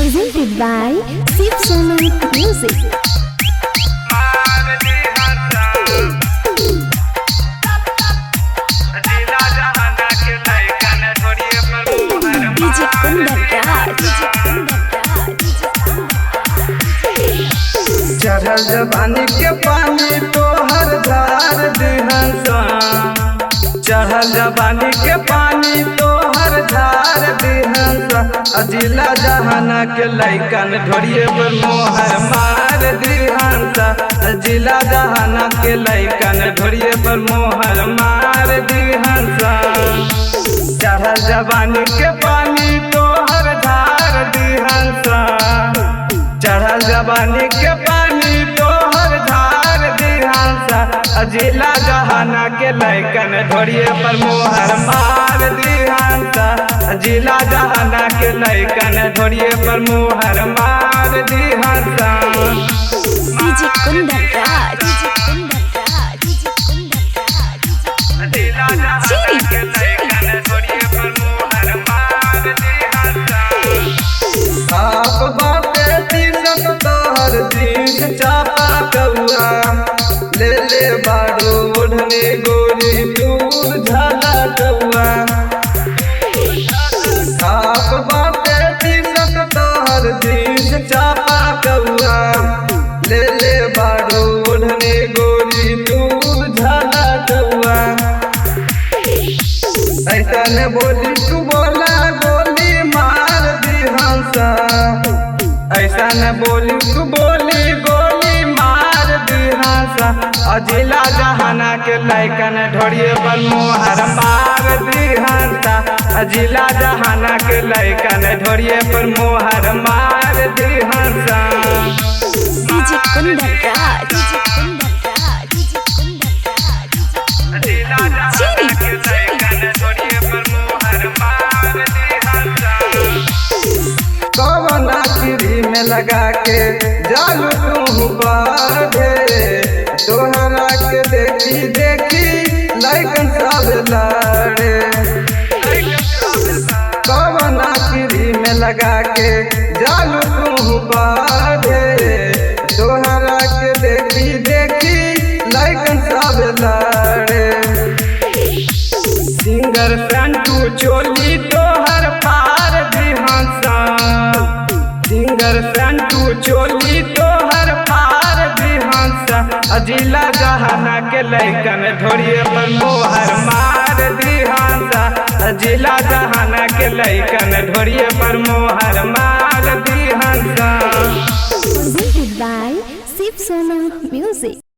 presented by Shiv Sonu Music. DJ Kundan Raj. चढ़ल जवानी के पानी तोहर धार दिहंसा, चढ़ल जवानी के पानी तोहर धार दिहंसा। अजिला जहाना के लैकन ढोरिए पर मोहर मार दिहंसा, अजिला जहाना के लैकन ढोरिए पर मोहर मार दिहंसा। चढ़ल जवानी के पानी तोहर धार दिहंसा, चढ़ल जवानी के पानी तोहर धार दिहंसा। अजिला जहाना के लैकन ढोरिए पर मोहर मार दिहंसा, अजिला जहाना के लैकन ढोरिए पर मोहर मार दिहंसा। DJ Kundan Raj. अजिला जहाना के लैकन ढोरिए पर मोहर मार दिहंसा। आप बापे तीरथ तोहर तीस चापा कौआ, ले ले बाड़ो ओढ़ने गोरी दूर झाला कौआ। आप बापे तीरथ तोहर तीस चापा कौआ, ले ले बाड़ो ओढ़ने गोरी दूर झाला कौआ। ऐसा ने बोली तू बोला गोली मार दिहंसा, ऐसा न बोली तू बोली गोली मार दिहंसा। अजिला जहाना के लैकन ढोरिए पर मोहर मार दिहंसा, अजिला जहाना के लैकन ढोरिए पर मोहर मार दिहंसा। DJ Kundan Raj. अजिला जहाना के लैकन ढोरिए पर मोहर मार दिहंसा। कवना चिड़ी में लगा के जालू तू बाधे, तोहरा के देखी देखी लैकन सब लड़े। कवना चिड़ी में लगा के जालू तू बाधे, तोहरा के देखी देखी लैकन सब लड़े। सिंगर संटू चोली तोहर पार दिहंसा, सिंगर संटू चोली तोहर पार दिहंसा। अजिला जहाना के लैकन ढोरिए पर मोहर मार दिहंसा, अजिला जहाना के लैकन ढोरिए पर मोहर मार दिहंसा। Presented by Shiv Sonu Music.